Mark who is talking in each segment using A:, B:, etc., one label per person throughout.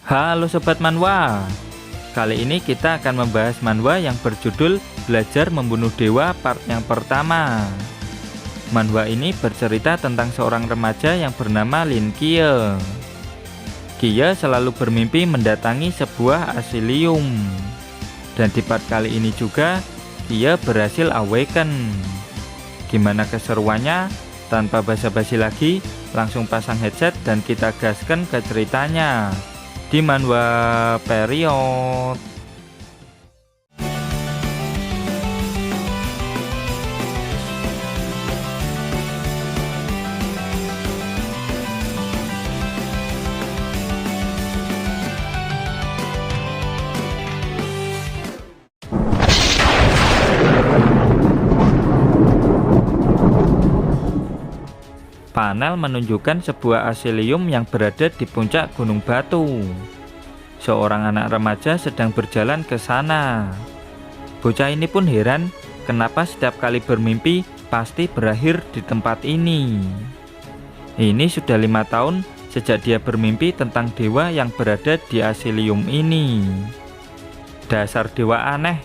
A: Halo Sobat Manhwa, kali ini kita akan membahas manhwa yang berjudul Belajar Membunuh Dewa part yang pertama. Manhwa ini bercerita tentang seorang remaja yang bernama Lin Kie. Kie selalu bermimpi mendatangi sebuah asilium. Dan di part kali ini juga, Kie berhasil awaken. Gimana keseruannya? Tanpa basa-basi lagi, langsung pasang headset dan kita gaskan ke ceritanya di manhwa period. Panel menunjukkan sebuah asilium yang berada di puncak gunung batu. Seorang anak remaja sedang berjalan ke sana. Bocah ini pun heran kenapa setiap kali bermimpi pasti berakhir di tempat ini. Ini sudah 5 tahun sejak dia bermimpi tentang dewa yang berada di asilium ini. Dasar dewa aneh,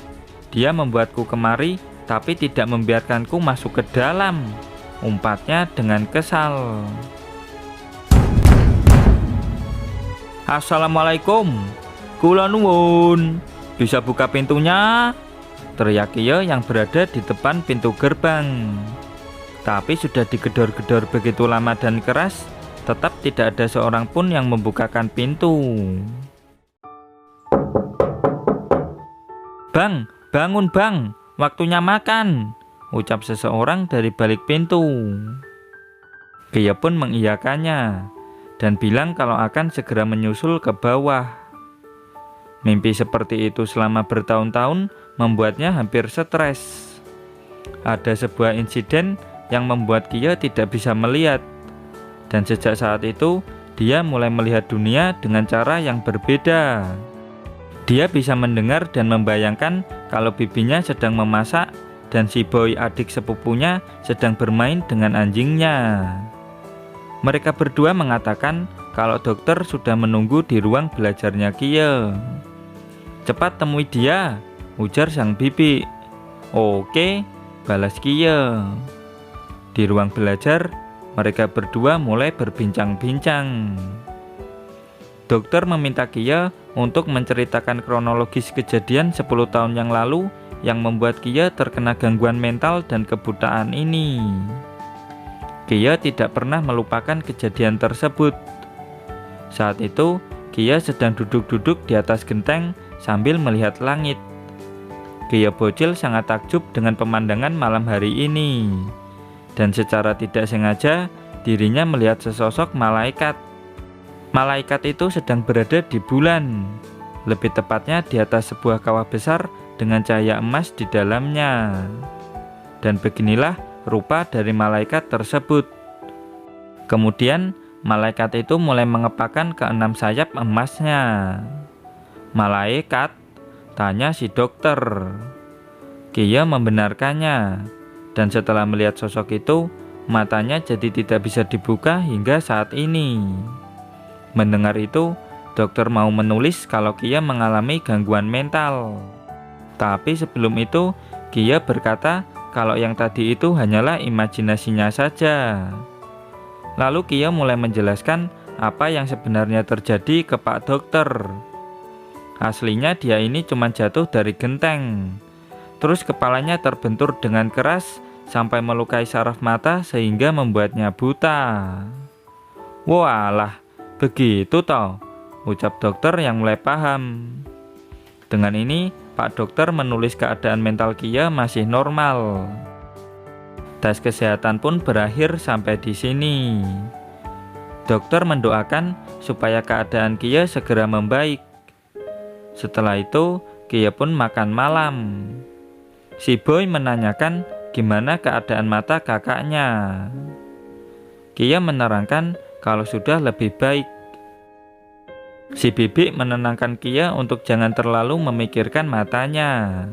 A: dia membuatku kemari tapi tidak membiarkanku masuk ke dalam, umpatnya dengan kesal. Assalamualaikum, kula nuwun, bisa buka pintunya? Teriak Kie yang berada di depan pintu gerbang. Tapi sudah digedor-gedor begitu lama dan keras, tetap tidak ada seorang pun yang membukakan pintu. Bang, bangun bang, waktunya makan, ucap seseorang dari balik pintu. Kie pun mengiyakannya dan bilang kalau akan segera menyusul ke bawah. Mimpi seperti itu selama bertahun-tahun membuatnya hampir stres. Ada sebuah insiden yang membuat Kie tidak bisa melihat, dan sejak saat itu dia mulai melihat dunia dengan cara yang berbeda. Dia bisa mendengar dan membayangkan kalau bibinya sedang memasak dan si boy adik sepupunya sedang bermain dengan anjingnya. Mereka berdua mengatakan kalau dokter sudah menunggu di ruang belajarnya Kie. Cepat temui dia, ujar sang bibi. Oke, balas Kie. Di ruang belajar, mereka berdua mulai berbincang-bincang. Dokter meminta Kie untuk menceritakan kronologis kejadian 10 tahun yang lalu yang membuat Kie terkena gangguan mental dan kebutaan ini. Kie tidak pernah melupakan kejadian tersebut. Saat itu, Kie sedang duduk-duduk di atas genteng sambil melihat langit. Kie bocil sangat takjub dengan pemandangan malam hari ini. Dan secara tidak sengaja, dirinya melihat sesosok malaikat. Malaikat itu sedang berada di bulan, lebih tepatnya di atas sebuah kawah besar dengan cahaya emas di dalamnya. Dan beginilah rupa dari malaikat tersebut. Kemudian malaikat itu mulai mengepakkan ke-6 sayap emasnya. Malaikat? Tanya si dokter. Kie membenarkannya, dan setelah melihat sosok itu, matanya jadi tidak bisa dibuka hingga saat ini. Mendengar itu, dokter mau menulis kalau Kie mengalami gangguan mental. Tapi sebelum itu, Kie berkata kalau yang tadi itu hanyalah imajinasinya saja. Lalu Kie mulai menjelaskan apa yang sebenarnya terjadi ke Pak Dokter. Aslinya dia ini cuma jatuh dari genteng. Terus kepalanya terbentur dengan keras sampai melukai saraf mata sehingga membuatnya buta. Walah, begitu toh, ucap dokter yang mulai paham. Dengan ini, Pak Dokter menulis keadaan mental Kie masih normal. Tes kesehatan pun berakhir sampai di sini. Dokter mendoakan supaya keadaan Kie segera membaik. Setelah itu, Kie pun makan malam. Si boy menanyakan gimana keadaan mata kakaknya. Kie menerangkan kalau sudah lebih baik. Si bibi menenangkan Kie untuk jangan terlalu memikirkan matanya.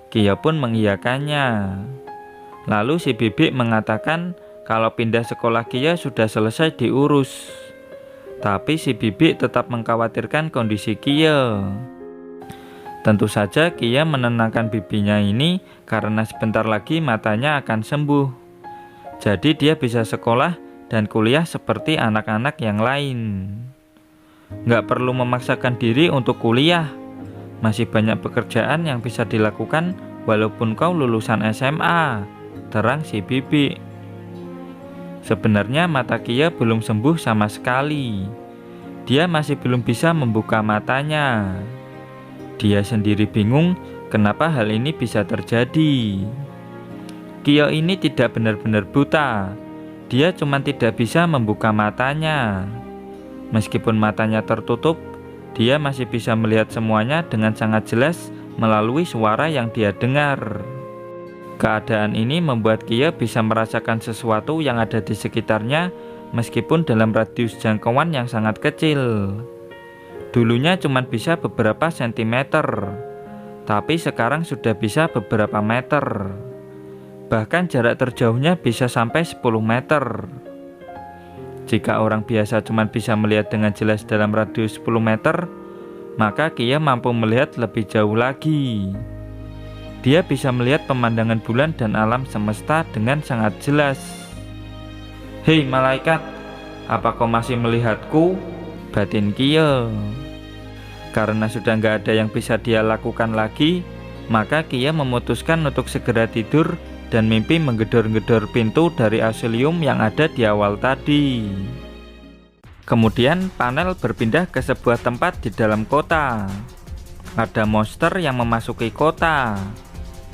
A: Kie pun mengiyakannya. Lalu si bibi mengatakan kalau pindah sekolah Kie sudah selesai diurus. Tapi si Bibi tetap mengkhawatirkan kondisi Kia. Tentu saja Kia menenangkan bibinya ini karena sebentar lagi matanya akan sembuh. Jadi dia bisa sekolah dan kuliah seperti anak-anak yang lain. Nggak perlu memaksakan diri untuk kuliah. Masih banyak pekerjaan yang bisa dilakukan walaupun kau lulusan SMA, terang si Bibi. Sebenarnya mata Kia belum sembuh sama sekali. Dia masih belum bisa membuka matanya. Dia sendiri bingung kenapa hal ini bisa terjadi. Kia ini tidak benar-benar buta. Dia cuma tidak bisa membuka matanya. Meskipun matanya tertutup, dia masih bisa melihat semuanya dengan sangat jelas melalui suara yang dia dengar. Keadaan ini membuat Kia bisa merasakan sesuatu yang ada di sekitarnya meskipun dalam radius jangkauan yang sangat kecil. Dulunya cuma bisa beberapa sentimeter, tapi sekarang sudah bisa beberapa meter. Bahkan jarak terjauhnya bisa sampai 10 meter. Jika orang biasa cuma bisa melihat dengan jelas dalam radius 10 meter, maka Kia mampu melihat lebih jauh lagi. Dia bisa melihat pemandangan bulan dan alam semesta dengan sangat jelas. "Hei malaikat, apa kau masih melihatku?" batin Kia. Karena sudah nggak ada yang bisa dia lakukan lagi, maka Kia memutuskan untuk segera tidur dan mimpi menggedor-gedor pintu dari asilium yang ada di awal tadi. Kemudian panel berpindah ke sebuah tempat di dalam kota. Ada monster yang memasuki kota.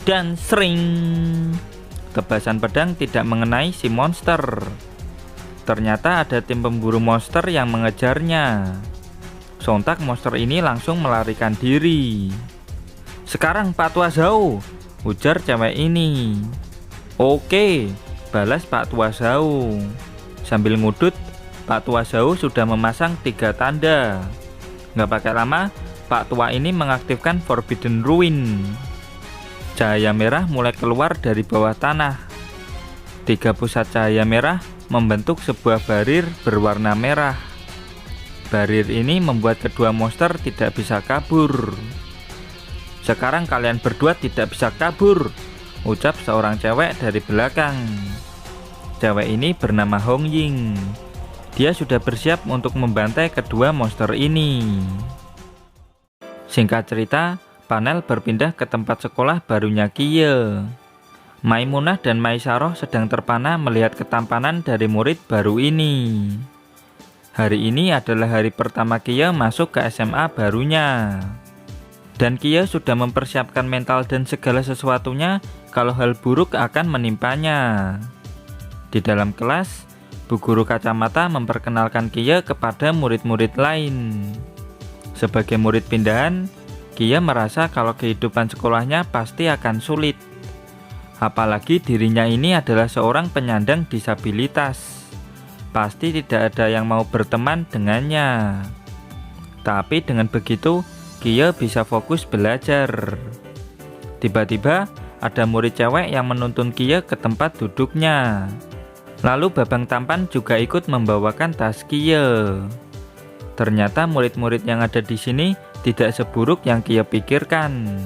A: Dan sering, tebasan pedang tidak mengenai si monster. Ternyata ada tim pemburu monster yang mengejarnya. Sontak monster ini langsung melarikan diri. "Sekarang Pak Tua Zhao," ujar cewek ini. "Oke," balas Pak Tua Zhao. Sambil ngudut, Pak Tua Zhao sudah memasang 3 tanda. Nggak pakai lama, Pak Tua ini mengaktifkan Forbidden Ruin. Cahaya merah mulai keluar dari bawah tanah. 3 pusat cahaya merah membentuk sebuah barir berwarna merah. Barir ini membuat kedua monster tidak bisa kabur. "Sekarang kalian berdua tidak bisa kabur," ucap seorang cewek dari belakang. Cewek ini bernama Hong Ying. Dia sudah bersiap untuk membantai kedua monster ini. Singkat cerita, panel berpindah ke tempat sekolah barunya Kia. Maimunah dan Maisaroh sedang terpana melihat ketampanan dari murid baru ini. Hari ini adalah hari pertama Kia masuk ke SMA barunya. Dan Kia sudah mempersiapkan mental dan segala sesuatunya kalau hal buruk akan menimpanya. Di dalam kelas, Bu Guru Kacamata memperkenalkan Kia kepada murid-murid lain. Sebagai murid pindahan, Kia merasa kalau kehidupan sekolahnya pasti akan sulit. Apalagi dirinya ini adalah seorang penyandang disabilitas. Pasti tidak ada yang mau berteman dengannya. Tapi dengan begitu, Kia bisa fokus belajar. Tiba-tiba, ada murid cewek yang menuntun Kia ke tempat duduknya. Lalu Babang Tampan juga ikut membawakan tas Kia. Ternyata murid-murid yang ada di sini tidak seburuk yang Kia pikirkan.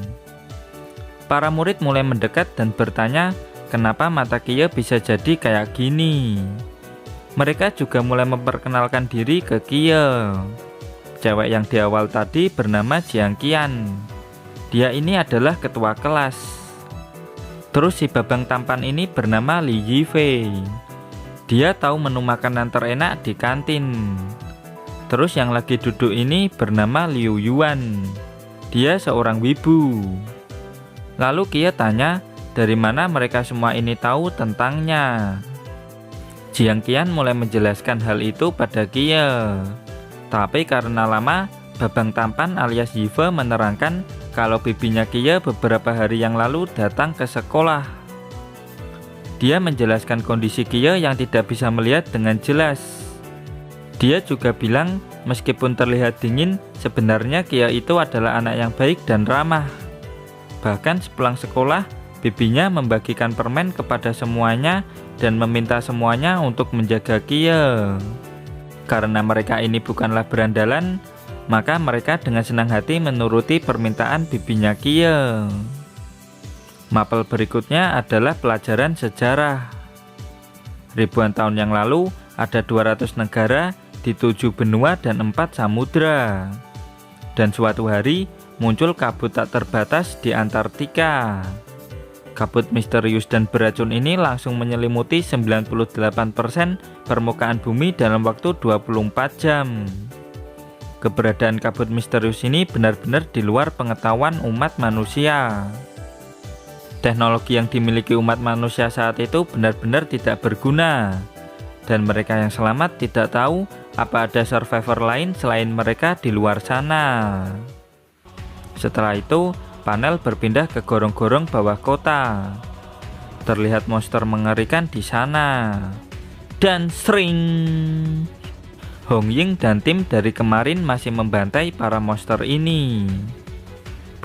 A: Para murid mulai mendekat dan bertanya, kenapa mata Kia bisa jadi kayak gini. Mereka juga mulai memperkenalkan diri ke Kia. Cewek yang di awal tadi bernama Jiang Qian. Dia ini adalah ketua kelas. Terus si Babang Tampan ini bernama Li Yifei. Dia tahu menu makanan terenak di kantin. Terus yang lagi duduk ini bernama Liu Yuan. Dia seorang wibu. Lalu Kia tanya, dari mana mereka semua ini tahu tentangnya. Jiang Qian mulai menjelaskan hal itu pada Kia. Tapi karena lama, Babang Tampan alias Yive menerangkan kalau bibinya Kia beberapa hari yang lalu datang ke sekolah. Dia menjelaskan kondisi Kia yang tidak bisa melihat dengan jelas. Dia juga bilang meskipun terlihat dingin, sebenarnya Kia itu adalah anak yang baik dan ramah. Bahkan sepulang sekolah, bibinya membagikan permen kepada semuanya dan meminta semuanya untuk menjaga Kia. Karena mereka ini bukanlah berandalan, maka mereka dengan senang hati menuruti permintaan bibinya Kie. Mapel berikutnya adalah pelajaran sejarah. Ribuan tahun yang lalu, ada 200 negara di 7 benua dan 4 samudra. Dan suatu hari, muncul kabut tak terbatas di Antartika. Kabut misterius dan beracun ini langsung menyelimuti 98% permukaan bumi dalam waktu 24 jam. Keberadaan kabut misterius ini benar-benar di luar pengetahuan umat manusia. Teknologi yang dimiliki umat manusia saat itu benar-benar tidak berguna. Dan mereka yang selamat tidak tahu apa ada survivor lain selain mereka di luar sana. Setelah itu, panel berpindah ke gorong-gorong bawah kota. Terlihat monster mengerikan di sana. Dan sering Hong Ying dan tim dari kemarin masih membantai para monster ini.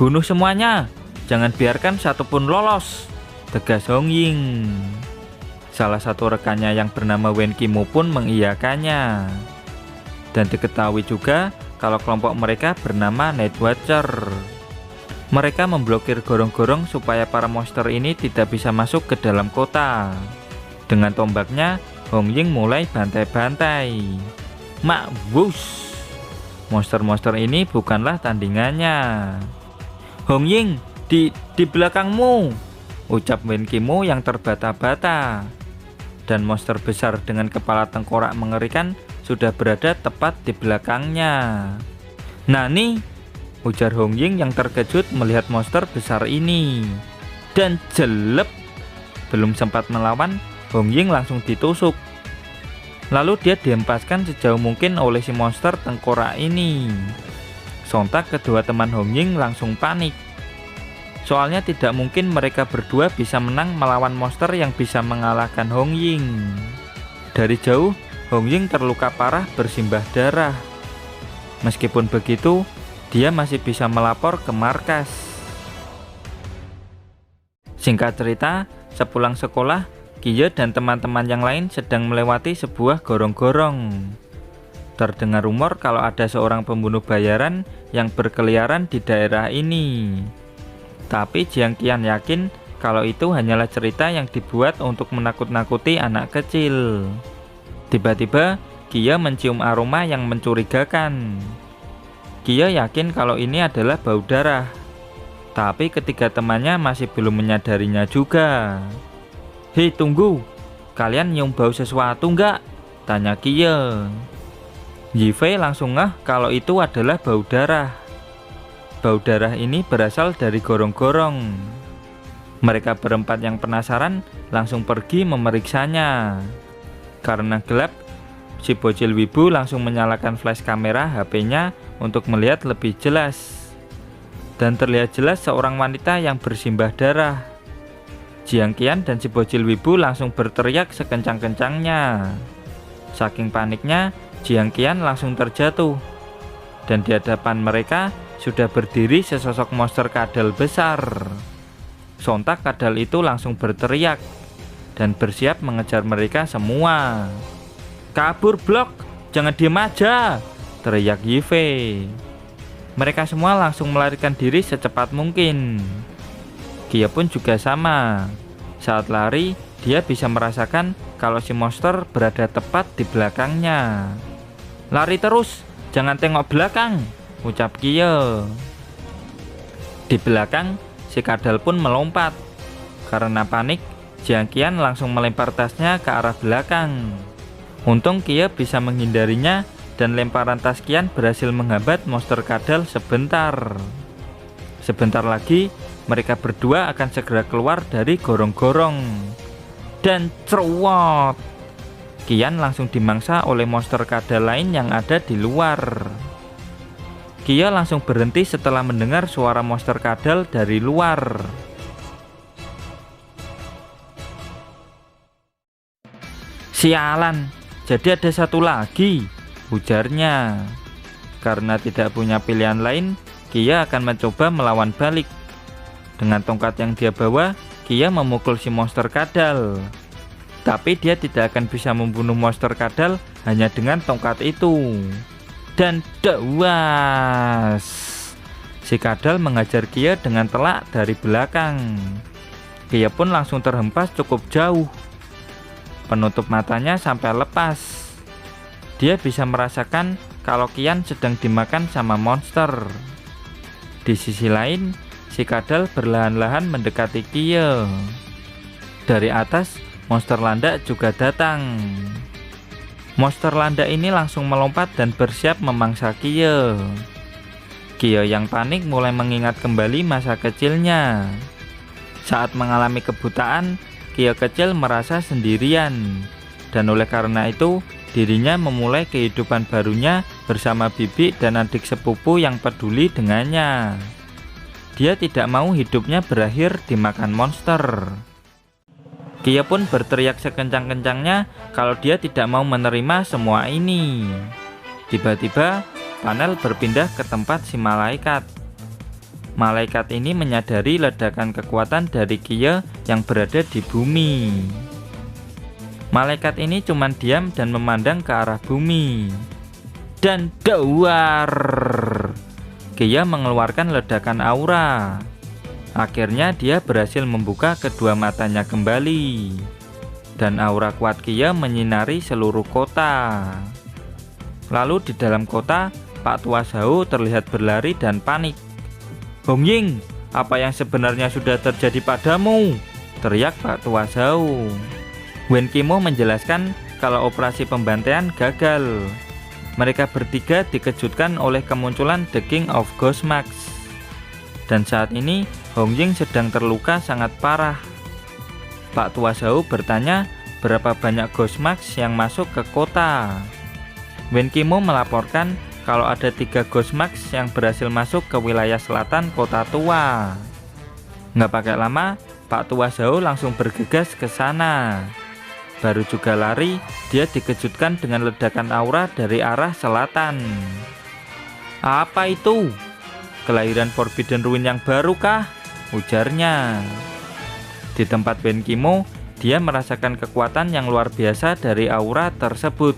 A: Bunuh semuanya, jangan biarkan satupun lolos, tegas Hong Ying. Salah satu rekannya yang bernama Wen Qimo pun mengiyakannya. Dan diketahui juga kalau kelompok mereka bernama Night Watcher. Mereka memblokir gorong-gorong supaya para monster ini tidak bisa masuk ke dalam kota. Dengan tombaknya, Hong Ying mulai bantai-bantai. Makwus, monster-monster ini bukanlah tandingannya. Hong Ying, di belakangmu, ucap Wen Qimo yang terbata-bata. Dan monster besar dengan kepala tengkorak mengerikan sudah berada tepat di belakangnya. Nani, ujar Hong Ying yang terkejut melihat monster besar ini. Dan jelep, belum sempat melawan, Hong Ying langsung ditusuk. Lalu dia dihempaskan sejauh mungkin oleh si monster tengkorak ini. Sontak kedua teman Hong Ying langsung panik. Soalnya tidak mungkin mereka berdua bisa menang melawan monster yang bisa mengalahkan Hong Ying. Dari jauh, Hong Ying terluka parah bersimbah darah. Meskipun begitu, dia masih bisa melapor ke markas. Singkat cerita, sepulang sekolah, Kie dan teman-teman yang lain sedang melewati sebuah gorong-gorong. Terdengar rumor kalau ada seorang pembunuh bayaran yang berkeliaran di daerah ini. Tapi Jiang Qian yakin kalau itu hanyalah cerita yang dibuat untuk menakut-nakuti anak kecil. Tiba-tiba, Kie mencium aroma yang mencurigakan. Kie yakin kalau ini adalah bau darah. Tapi ketiga temannya masih belum menyadarinya juga. Hei, tunggu, kalian nyium bau sesuatu nggak? Tanya Kie. Yifei langsung ngeh kalau itu adalah bau darah. Bau darah ini berasal dari gorong-gorong. Mereka berempat yang penasaran langsung pergi memeriksanya. Karena gelap, si bocil wibu langsung menyalakan flash kamera HP-nya untuk melihat lebih jelas. Dan terlihat jelas seorang wanita yang bersimbah darah. Jiang Qian dan si bocil wibu langsung berteriak sekencang-kencangnya. Saking paniknya, Jiang Qian langsung terjatuh. Dan di hadapan mereka sudah berdiri sesosok monster kadal besar. Sontak kadal itu langsung berteriak dan bersiap mengejar mereka semua. Kabur blok, jangan diem aja, teriak Yifei. Mereka semua langsung melarikan diri secepat mungkin. Kie pun juga sama. Saat lari, dia bisa merasakan kalau si monster berada tepat di belakangnya. Lari terus, jangan tengok belakang, ucap Kie. Di belakang, si kadal pun melompat. Karena panik, Jiang Qian langsung melempar tasnya ke arah belakang. Untung Kie bisa menghindarinya dan lemparan tas Qian berhasil menghambat monster kadal sebentar. Sebentar lagi, mereka berdua akan segera keluar dari gorong-gorong. Dan ceruot, Qian langsung dimangsa oleh monster kadal lain yang ada di luar. Kie langsung berhenti setelah mendengar suara monster kadal dari luar. Sialan, jadi ada satu lagi, ujarnya. Karena tidak punya pilihan lain, Kie akan mencoba melawan balik. Dengan tongkat yang dia bawa, Kie memukul si monster kadal. Tapi dia tidak akan bisa membunuh monster kadal hanya dengan tongkat itu. Dan dawas, si kadal mengajar Kia dengan telak dari belakang. Kia pun langsung terhempas cukup jauh. Penutup matanya sampai lepas. Dia bisa merasakan kalau Kian sedang dimakan sama monster. Di sisi lain, si kadal perlahan-lahan mendekati Kia. Dari atas, monster landak juga datang. Monster landak ini langsung melompat dan bersiap memangsa Kia. Kia yang panik mulai mengingat kembali masa kecilnya. Saat mengalami kebutaan, Kia kecil merasa sendirian. Dan oleh karena itu, dirinya memulai kehidupan barunya bersama bibi dan adik sepupu yang peduli dengannya. Dia tidak mau hidupnya berakhir dimakan monster. Kia pun berteriak sekencang-kencangnya kalau dia tidak mau menerima semua ini. Tiba-tiba, panel berpindah ke tempat si malaikat. Malaikat ini menyadari ledakan kekuatan dari Kia yang berada di bumi. Malaikat ini cuma diam dan memandang ke arah bumi. Dan dawar! Kia mengeluarkan ledakan aura. Akhirnya dia berhasil membuka kedua matanya kembali. Dan aura kuat Kia menyinari seluruh kota. Lalu di dalam kota, Pak Tua Zhao terlihat berlari dan panik. "Hong Ying, apa yang sebenarnya sudah terjadi padamu?" teriak Pak Tua Zhao. Wen Qimo menjelaskan kalau operasi pembantaian gagal. Mereka bertiga dikejutkan oleh kemunculan The King of Ghostmax. Dan saat ini Hong Ying sedang terluka sangat parah. Pak Tua Zhao bertanya berapa banyak Ghostmax yang masuk ke kota. Wen Qimo melaporkan kalau ada 3 Ghostmax yang berhasil masuk ke wilayah selatan kota tua. Nggak pakai lama, Pak Tua Zhao langsung bergegas ke sana. Baru juga lari, dia dikejutkan dengan ledakan aura dari arah selatan. "Apa itu? Kelahiran Forbidden Ruin yang baru kah?" ujarnya. Di tempat Wen Qimo, dia merasakan kekuatan yang luar biasa dari aura tersebut.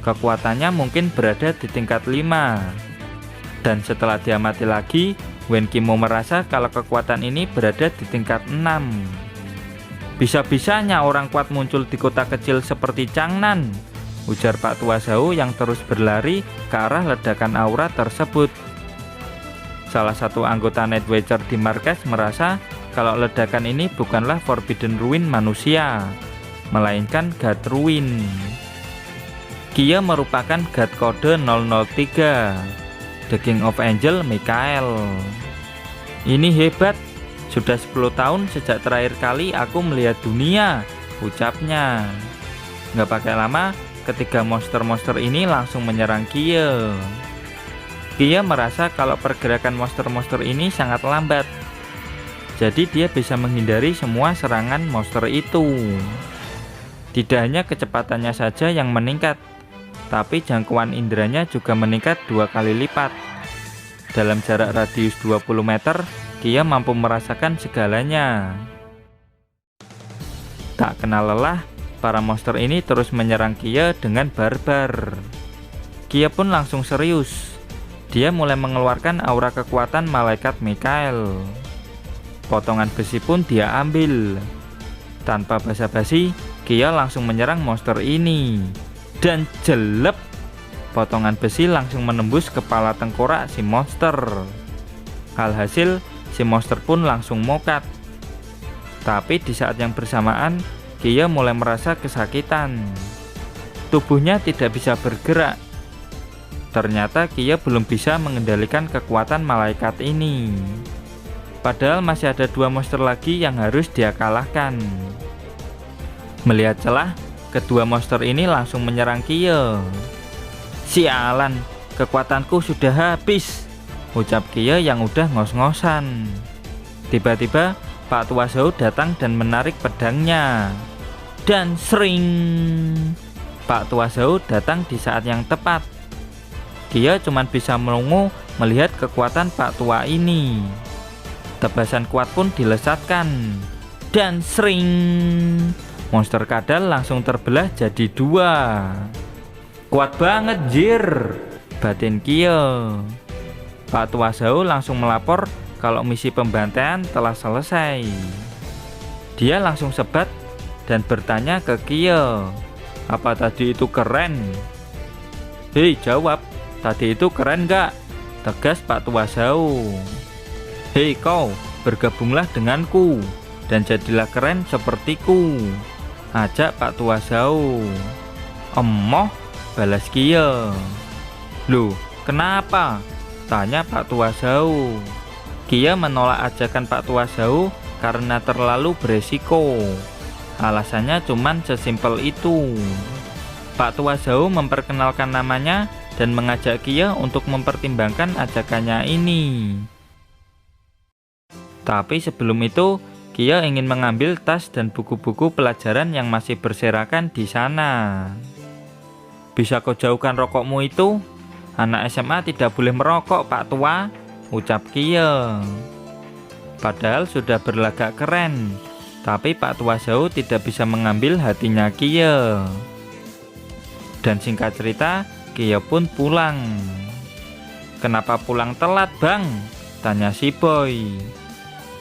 A: Kekuatannya mungkin berada di tingkat 5. Dan setelah dia mati lagi, Wen Qimo merasa kalau kekuatan ini berada di tingkat 6. "Bisa-bisanya orang kuat muncul di kota kecil seperti Changnan," ujar Pak Tua Zhao yang terus berlari ke arah ledakan aura tersebut. Salah satu anggota Night Watcher di markas merasa kalau ledakan ini bukanlah Forbidden Ruin manusia, melainkan God Ruin. Kia merupakan God kode 003, The King of Angel Michael. "Ini hebat, sudah 10 tahun sejak terakhir kali aku melihat dunia," ucapnya. Nggak pakai lama, ketiga monster-monster ini langsung menyerang Kia. Kia merasa kalau pergerakan monster-monster ini sangat lambat. Jadi dia bisa menghindari semua serangan monster itu. Tidak hanya kecepatannya saja yang meningkat, tapi jangkauan inderanya juga meningkat 2 kali lipat. Dalam jarak radius 20 meter, Kia mampu merasakan segalanya. Tak kenal lelah, para monster ini terus menyerang Kia dengan barbar. Kia pun langsung serius. Dia mulai mengeluarkan aura kekuatan malaikat Michael. Potongan besi pun dia ambil. Tanpa basa-basi, Kia langsung menyerang monster ini. Dan jelep, potongan besi langsung menembus kepala tengkorak si monster. Alhasil, si monster pun langsung mokat. Tapi di saat yang bersamaan, Kia mulai merasa kesakitan. Tubuhnya tidak bisa bergerak. Ternyata Kia belum bisa mengendalikan kekuatan malaikat ini. Padahal masih ada 2 monster lagi yang harus dia kalahkan. Melihat celah, kedua monster ini langsung menyerang Kia. "Sialan, kekuatanku sudah habis," ucap Kia yang udah ngos-ngosan. Tiba-tiba Pak Tua Zhao datang dan menarik pedangnya. Dan sering, Pak Tua Zhao datang di saat yang tepat. Kia cuma bisa melongo melihat kekuatan Pak Tua ini. Tebasan kuat pun dilesatkan. Dan sering, monster kadal langsung terbelah jadi 2. Kuat banget jir, batin Kia. Pak Tua Zhao langsung melapor kalau misi pembantaian telah selesai. Dia langsung sebat dan bertanya ke Kia, apa tadi itu keren? Hei jawab, tadi itu keren gak? Tegas Pak Tua Zhao. Hei kau, bergabunglah denganku dan jadilah keren sepertiku, ajak Pak Tua Zhao. Emoh, balas Kia. Loh, kenapa? Tanya Pak Tua Zhao. Kia menolak ajakan Pak Tua Zhao karena terlalu beresiko. Alasannya cuman sesimpel itu. Pak Tua Zhao memperkenalkan namanya dan mengajak Kia untuk mempertimbangkan ajakannya ini. Tapi sebelum itu, Kia ingin mengambil tas dan buku-buku pelajaran yang masih berserakan di sana. Bisa kau jauhkan rokokmu itu? Anak SMA tidak boleh merokok, Pak Tua, ucap Kia. Padahal sudah berlagak keren, tapi Pak Tua Zhao tidak bisa mengambil hatinya Kia. Dan singkat cerita, Kia pun pulang. Kenapa pulang telat bang? Tanya si Boy.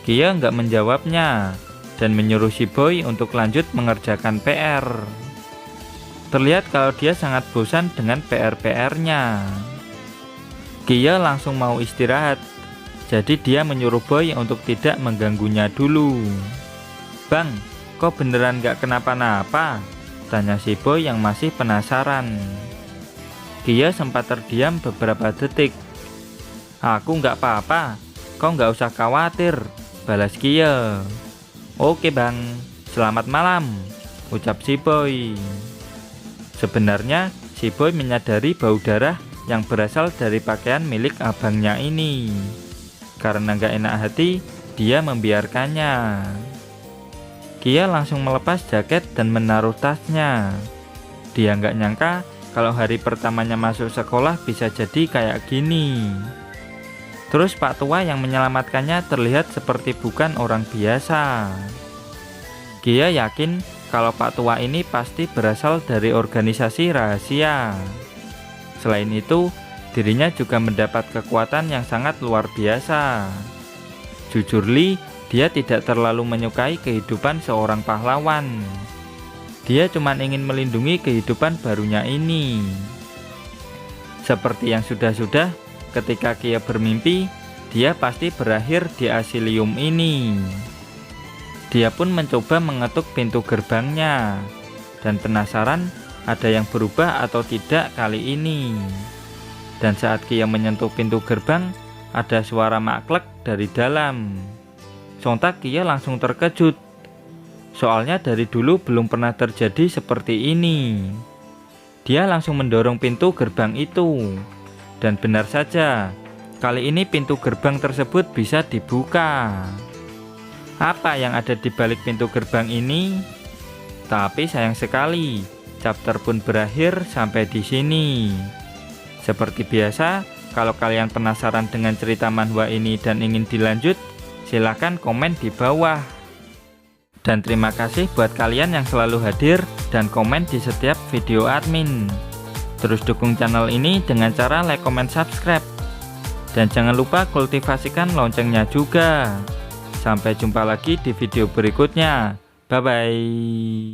A: Kia nggak menjawabnya dan menyuruh si Boy untuk lanjut mengerjakan PR. Terlihat kalau dia sangat bosan dengan PR-nya. Kia langsung mau istirahat, jadi dia menyuruh Boy untuk tidak mengganggunya dulu. Bang, kok beneran gak kenapa-napa? Tanya si Boy yang masih penasaran. Kia sempat terdiam beberapa detik. Aku gak apa-apa, kau gak usah khawatir, balas Kia. Oke bang, selamat malam, ucap si Boy. Sebenarnya si Boy menyadari bau darah yang berasal dari pakaian milik abangnya ini. Karena gak enak hati, dia membiarkannya. Kia langsung melepas jaket dan menaruh tasnya. Dia gak nyangka kalau hari pertamanya masuk sekolah bisa jadi kayak gini. Terus Pak Tua yang menyelamatkannya terlihat seperti bukan orang biasa. Kia yakin kalau Pak Tua ini pasti berasal dari organisasi rahasia. Selain itu, dirinya juga mendapat kekuatan yang sangat luar biasa. Jujur Li, dia tidak terlalu menyukai kehidupan seorang pahlawan. Dia cuma ingin melindungi kehidupan barunya ini. Seperti yang sudah-sudah, ketika Kia bermimpi, dia pasti berakhir di asilium ini. Dia pun mencoba mengetuk pintu gerbangnya dan penasaran ada yang berubah atau tidak kali ini. Dan saat Kia menyentuh pintu gerbang, ada suara maklek dari dalam. Sontak Kia langsung terkejut. Soalnya dari dulu belum pernah terjadi seperti ini. Dia langsung mendorong pintu gerbang itu. Dan benar saja, kali ini pintu gerbang tersebut bisa dibuka. Apa yang ada di balik pintu gerbang ini? Tapi sayang sekali, chapter pun berakhir sampai di sini. Seperti biasa, kalau kalian penasaran dengan cerita manhwa ini dan ingin dilanjut, silahkan komen di bawah. Dan terima kasih buat kalian yang selalu hadir dan komen di setiap video admin. Terus dukung channel ini dengan cara like, comment, subscribe. Dan jangan lupa kultivasikan loncengnya juga. Sampai jumpa lagi di video berikutnya. Bye-bye.